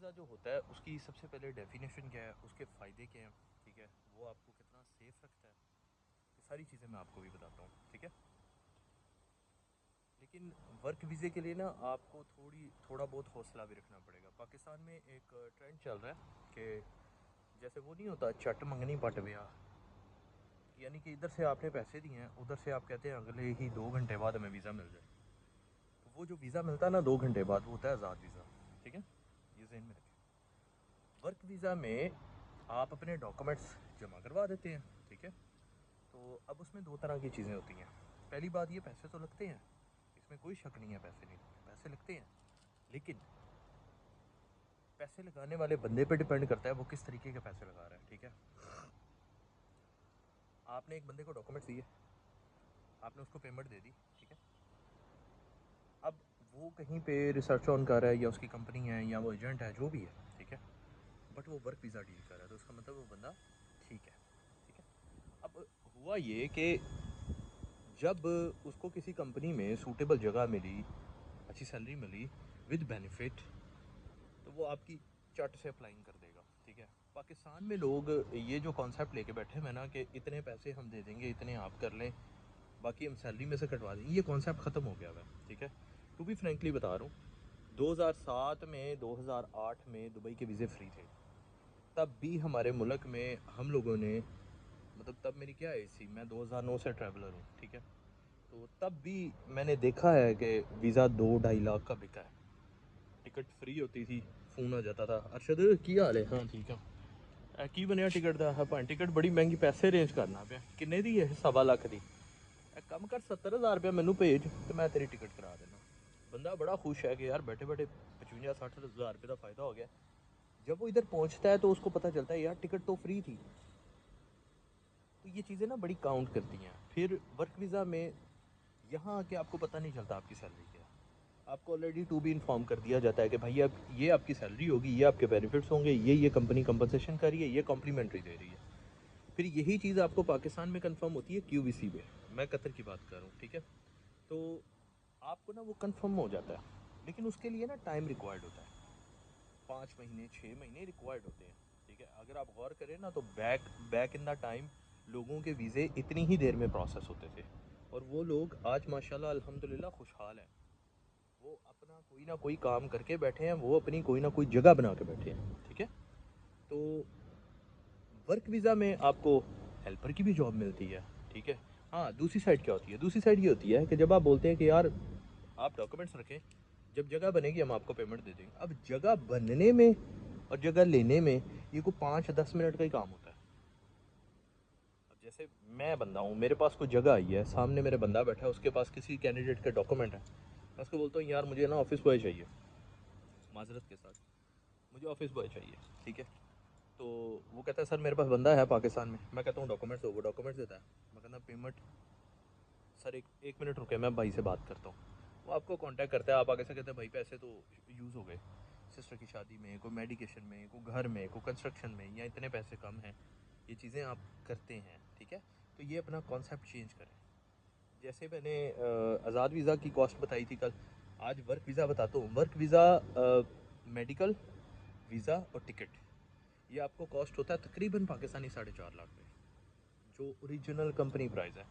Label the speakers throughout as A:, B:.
A: Visa जो होता है उसकी सबसे पहले डेफिनेशन क्या है, उसके फ़ायदे क्या हैं, ठीक है, वो आपको कितना सेफ़ रखता है, ये सारी चीज़ें मैं आपको भी बताता हूँ, ठीक है। लेकिन वर्क वीज़े के लिए ना आपको थोड़ा बहुत हौसला भी रखना पड़ेगा। पाकिस्तान में एक ट्रेंड चल रहा है कि जैसे वो नहीं होता चट मंगनी पट ब्याह, यानी कि इधर से आपने पैसे दिए हैं, उधर से आप कहते हैं अगले ही 2 घंटे बाद हमें वीज़ा मिल जाए। तो वो जो वीज़ा मिलता है ना 2 घंटे बाद, वो होता है आज़ाद वीज़ा, ठीक है। ये जहन में रखें। वर्क वीज़ा में आप अपने डॉक्यूमेंट्स जमा करवा देते हैं, ठीक है। तो अब उसमें दो तरह की चीज़ें होती हैं। पहली बात, ये पैसे तो लगते हैं, इसमें कोई शक नहीं है, पैसे नहीं लगते, पैसे लगते हैं। लेकिन पैसे लगाने वाले बंदे पे डिपेंड करता है वो किस तरीके के पैसे लगा रहा है, ठीक है। आपने एक बंदे को डॉक्यूमेंट्स दिए, आपने उसको पेमेंट दे दी, ठीक है। अब वो कहीं पे रिसर्च ऑन कर रहा है, या उसकी कंपनी है, या वो एजेंट है, जो भी है, ठीक है। बट वो वर्क वीज़ा डील कर रहा है, तो उसका मतलब वो बंदा ठीक है, ठीक है। अब हुआ ये कि जब उसको किसी कंपनी में सूटेबल जगह मिली, अच्छी सैलरी मिली विद बेनिफिट, तो वो आपकी चट से अप्लाइंग कर देगा, ठीक है। पाकिस्तान में लोग ये जो कॉन्सेप्ट लेके बैठे हैं ना कि इतने पैसे हम दे देंगे, इतने आप कर लें, बाकी हम सैलरी में से कटवा देंगे, ये कॉन्सेप्ट ख़त्म हो गया है, ठीक है। टू बी फ्रेंकली बता रहा हूँ, 2007 में 2008 में दुबई के वीज़े फ्री थे। तब भी हमारे मुल्क में हम लोगों ने, मतलब तब मेरी क्या एज थी, मैं 2009 से ट्रैवलर हूँ, ठीक है। तो तब भी मैंने देखा है कि वीज़ा 2-2.5 लाख का बिका है। टिकट फ्री होती थी, फ़ोन आ जाता था, अरशद की हाल है, हाँ ठीक है, की बनया टिकट का, हाँ टिकट बड़ी महंगी, पैसे अरेंज करना पे किन्ने दी है, 1.25 लाख दी, कम कर 70,000 रुपया मैनू भेज तो मैं तेरी टिकट करा देना। बंदा बड़ा खुश है कि यार बैठे बैठे 55-60 हज़ार रुपये का फ़ायदा हो गया। जब वो इधर पहुंचता है तो उसको पता चलता है यार टिकट तो फ्री थी। तो ये चीज़ें ना बड़ी काउंट करती हैं। फिर वर्क वीज़ा में यहाँ आके आपको पता नहीं चलता आपकी सैलरी क्या है। आपको ऑलरेडी टू बी इन्फॉर्म कर दिया जाता है कि भाई अब ये आपकी सैलरी होगी, ये आपके बेनिफिट्स होंगे, ये कंपनी कंपनसेशन कर रही है, ये कॉम्प्लीमेंट्री दे रही है। फिर यही चीज़ आपको पाकिस्तान में कंफर्म होती है क्यूबीसी में। मैं कतर की बात कर रहा हूँ, ठीक है। तो आपको ना वो कंफर्म हो जाता है, लेकिन उसके लिए ना टाइम रिक्वायर्ड होता है, 5 महीने 6 महीने रिक्वायर्ड होते हैं, ठीक है। अगर आप गौर करें ना तो back back in the time लोगों के वीज़े इतनी ही देर में प्रोसेस होते थे, और वो लोग आज माशाल्लाह अल्हम्दुलिल्लाह खुशहाल हैं। वो अपना कोई ना कोई काम करके बैठे हैं, वो अपनी कोई ना कोई जगह बना के बैठे हैं, ठीक है। तो वर्क वीज़ा में आपको हेल्पर की भी जॉब मिलती है, ठीक है। हाँ, दूसरी साइड क्या होती है, दूसरी साइड ये होती है कि जब आप बोलते हैं कि यार आप डॉक्यूमेंट्स रखें, जब जगह बनेगी हम आपको पेमेंट दे देंगे। अब जगह बनने में और जगह लेने में ये कोई 5-10 मिनट का ही काम होता है। अब जैसे मैं बंदा हूँ, मेरे पास कोई जगह आई है, सामने मेरे बंदा बैठा है, उसके पास किसी कैंडिडेट के डॉक्यूमेंट है, मैं उसको बोलता हूँ यार मुझे ना ऑफिस बॉय चाहिए, माजरत के साथ मुझे ऑफिस बॉय चाहिए, ठीक है। तो वो कहता है सर मेरे पास बंदा है पाकिस्तान में। मैं कहता हूँ डॉक्यूमेंट्स दो, वो डॉक्यूमेंट्स देता है। मैं कहता पेमेंट, सर एक एक मिनट रुके मैं भाई से बात करता हूँ। वो आपको कांटेक्ट करता है, आप आगे से कहते हैं भाई पैसे तो यूज़ हो गए, सिस्टर की शादी में, कोई मेडिकेशन में, कोई घर में, कोई कंस्ट्रक्शन में, या इतने पैसे कम हैं, ये चीज़ें आप करते हैं, ठीक है। तो ये अपना कॉन्सेप्ट चेंज करें। जैसे मैंने आज़ाद वीज़ा की कॉस्ट बताई थी कल, आज वर्क वीज़ा बताता हूँ। वर्क वीज़ा, मेडिकल वीज़ा और टिकट, ये आपको कॉस्ट होता है तकरीबन पाकिस्तानी 4.5 लाख पे, जो ओरिजिनल कंपनी प्राइस है।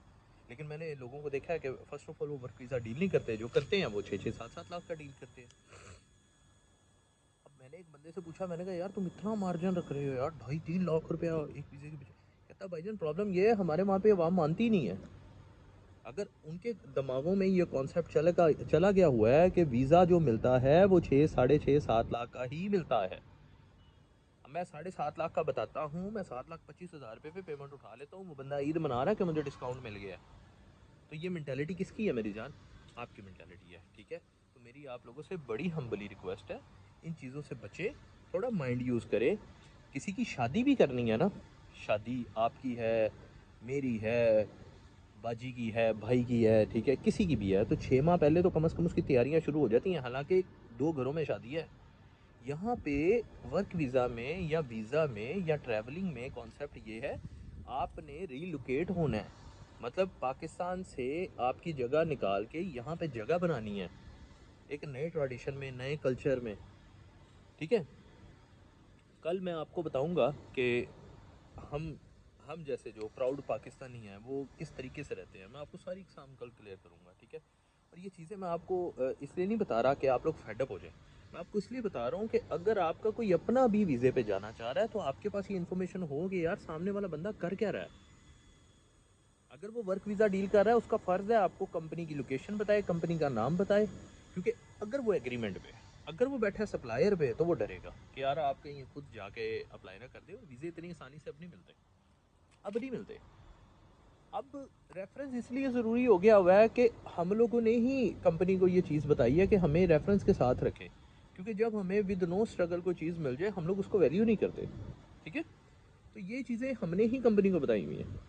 A: लेकिन मैंने लोगों को देखा है कि फर्स्ट ऑफ ऑल वो वर्क वीज़ा डील नहीं करते, जो करते हैं वो 6-6 7-7 लाख का डील करते हैं। अब मैंने एक बंदे से पूछा, मैंने कहा यार तुम इतना मार्जिन रख रहे हो यार, 2.5-3 लाख रुपया एक वीज़े के पीछे। कहता भाईजान प्रॉब्लम ये है हमारे वहाँ पे आवाम मानती नहीं है। अगर उनके दिमागों में ये कॉन्सेप्ट चला गया हुआ है कि वीज़ा जो मिलता है वो 6-6.5-7 लाख का ही मिलता है। अब मैं 7.5 लाख का बताता हूँ, मैं 7,25,000 रुपये पे पेमेंट उठा लेता हूँ, वो बंदा ईद मना रहा है कि मुझे डिस्काउंट मिल गया है। तो ये मेंटालिटी किसकी है मेरी जान? आपकी मेंटालिटी है, ठीक है। तो मेरी आप लोगों से बड़ी हम्बली रिक्वेस्ट है, इन चीज़ों से बचें, थोड़ा माइंड यूज़ करें। किसी की शादी भी करनी है ना, शादी आपकी है, मेरी है, बाजी की है, भाई की है, ठीक है, किसी की भी है, तो 6 माह पहले तो कम से कम उसकी तैयारियां शुरू हो जाती हैं। हालांकि 2 घरों में शादी है। यहाँ पे वर्क वीज़ा में या वीज़ा में या ट्रैवलिंग में कॉन्सेप्ट ये है, आपने रीलोकेट होना है, मतलब पाकिस्तान से आपकी जगह निकाल के यहाँ पे जगह बनानी है, एक नए ट्रेडिशन में, नए कल्चर में, ठीक है। कल मैं आपको बताऊंगा कि हम हम जैसे जो प्राउड पाकिस्तानी हैं वो किस तरीके से रहते हैं। मैं आपको सारी एग्जाम कल क्लियर करूंगा, ठीक है। और ये चीज़ें मैं आपको इसलिए नहीं बता रहा कि आप लोग फेडअप हो जाएं। मैं आपको इसलिए बता रहा हूँ कि अगर आपका कोई अपना भी वीज़े पे जाना चाह रहा है तो आपके पास ये इन्फॉर्मेशन हो कि यार सामने वाला बंदा कर क्या रहा है। अगर वो वर्क वीज़ा डील कर रहा है उसका फ़र्ज़ है आपको कंपनी की लोकेशन बताए, कंपनी का नाम बताए। क्योंकि अगर वो एग्रीमेंट पे, अगर वो बैठा है सप्लायर पे, तो वो डरेगा कि यार आप कहीं खुद जाके अप्लाई ना कर दे। और वीज़े इतनी आसानी से अब नहीं मिलते, अब नहीं मिलते। अब रेफरेंस इसलिए ज़रूरी हो गया हुआ है कि हम लोगों ने ही कंपनी को ये चीज़ बताई है कि हमें रेफरेंस के साथ रखें। क्योंकि जब हमें विद नो स्ट्रगल कोई चीज़ मिल जाए हम लोग उसको वैल्यू नहीं करते, ठीक है। तो ये चीज़ें हमने ही कंपनी को बताई हुई हैं।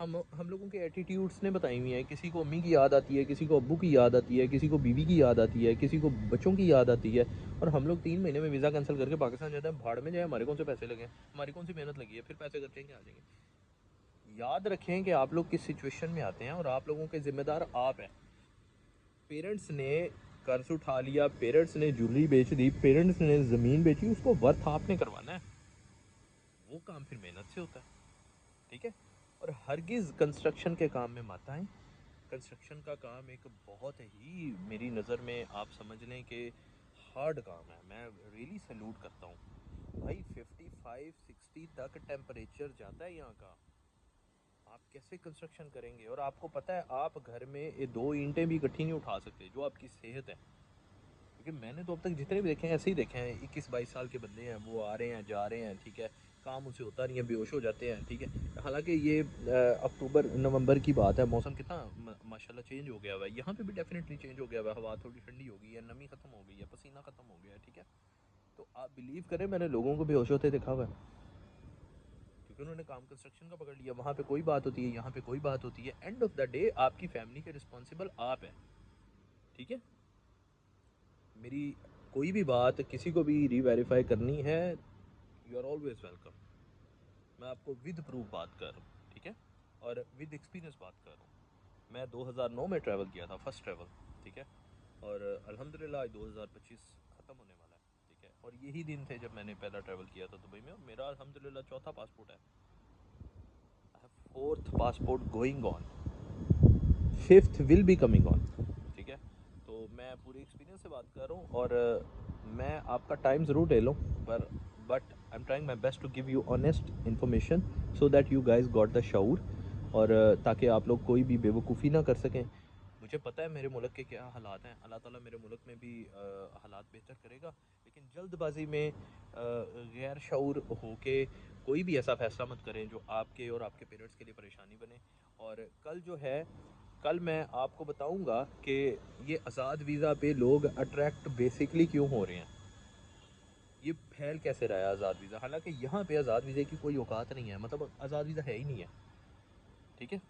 A: हम लोगों के एटीट्यूड्स ने बताई हुई हैं। किसी को अम्मी की याद आती है, किसी को अब्बू की याद आती है, किसी को बीवी की याद आती है, किसी को बच्चों की याद आती है। और हम लोग 3 महीने में वीज़ा कैंसिल करके पाकिस्तान जाते हैं। भाड़ में जाए, हमारे कौन से पैसे लगे, हमारी कौन सी मेहनत लगी है, फिर पैसे खर्चेंगे आ जाएंगे। याद रखें कि आप लोग किस सिचुएशन में आते हैं और आप लोगों के ज़िम्मेदार आप हैं। पेरेंट्स ने कर्ज उठा लिया, पेरेंट्स ने ज्वेलरी बेच दी, पेरेंट्स ने ज़मीन बेची, उसको वर्थ आपने करवाना है। वो काम फिर मेहनत से होता है, ठीक है। और हरगिज़ कंस्ट्रक्शन के काम में मत आएँ। कंस्ट्रक्शन का काम एक बहुत ही, मेरी नज़र में आप समझ लें कि हार्ड काम है। मैं रियली सैल्यूट करता हूँ भाई। 55-60 तक टेम्परेचर जाता है यहाँ का। आप कैसे कंस्ट्रक्शन करेंगे? और आपको पता है आप घर में ये 2 ईंटें भी इकट्ठी नहीं उठा सकते, जो आपकी सेहत है। क्योंकि मैंने तो अब तक जितने भी देखे हैं ऐसे ही देखे हैं। 21-22 साल के बंदे हैं, वो आ रहे हैं जा रहे हैं, ठीक है। काम उनसे होता नहीं है, बेहोश हो जाते हैं, ठीक है। हालांकि ये अक्टूबर नवंबर की बात है, मौसम कितना माशाल्लाह चेंज हो गया हुआ है। यहाँ पे भी डेफिनेटली चेंज हो गया हुआ है। हवा थोड़ी ठंडी हो गई है, नमी खत्म हो गई है, पसीना खत्म हो गया है, ठीक है। तो आप बिलीव करें मैंने लोगों को बेहोश होते देखा हुआ है। क्योंकि उन्होंने काम कंस्ट्रक्शन का पकड़ लिया। वहाँ पे कोई बात होती है, यहाँ पे कोई बात होती है। एंड ऑफ द डे आपकी फैमिली के रिस्पॉन्सिबल आप हैं, ठीक है। मेरी कोई भी बात किसी को भी रीवेरीफाई करनी है, यू आर ऑलवेज वेलकम। मैं आपको विद प्रूफ बात कर रहा हूँ, ठीक है। और विद एक्सपीरियंस बात कर रहा हूँ। मैं 2009 में ट्रैवल किया था, फर्स्ट ट्रैवल, ठीक है। और अल्हम्दुलिल्लाह 2025 ख़त्म होने वाला है, ठीक है। और यही दिन थे जब मैंने पहला ट्रैवल किया था दुबई में। और मेरा अल्हम्दुलिल्लाह चौथा पासपोर्ट है। I have fourth passport going on, fifth will be coming on, ठीक है। तो मैं पूरे एक्सपीरियंस से बात कर रहा हूँ। और मैं आपका टाइम ज़रूर ले लूँ, पर but I am trying my best to give you honest information so that you guys got the शऊर। और ताकि आप लोग कोई भी बेवकूफ़ी ना कर सकें। मुझे पता है मेरे मुल्क के क्या हालात हैं। अल्लाह ताला मेरे मुल्क में भी हालात बेहतर करेगा। लेकिन जल्दबाजी में गैर शऊर होके कोई भी ऐसा फ़ैसला मत करें जो आपके और आपके पेरेंट्स के लिए परेशानी बने। और कल जो है, कल मैं आपको बताऊंगा कि ये आज़ाद वीज़ा पे लोग अट्रैक्ट बेसिकली क्यों हो रहे हैं। ये फैल कैसे रहा है आज़ाद वीज़ा। हालांकि यहाँ पे आज़ाद वीज़े की कोई औकात नहीं है, मतलब आज़ाद वीज़ा है ही नहीं है, ठीक है।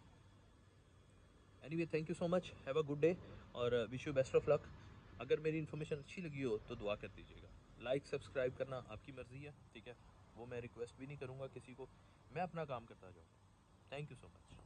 A: Anyway thank you so much, have a good day और wish you best of luck. अगर मेरी इन्फॉर्मेशन अच्छी लगी हो तो दुआ कर दीजिएगा। लाइक सब्सक्राइब करना आपकी मर्ज़ी है, ठीक है। वो मैं रिक्वेस्ट भी नहीं करूँगा किसी को। मैं अपना काम करता जाऊँगा। Thank you so much.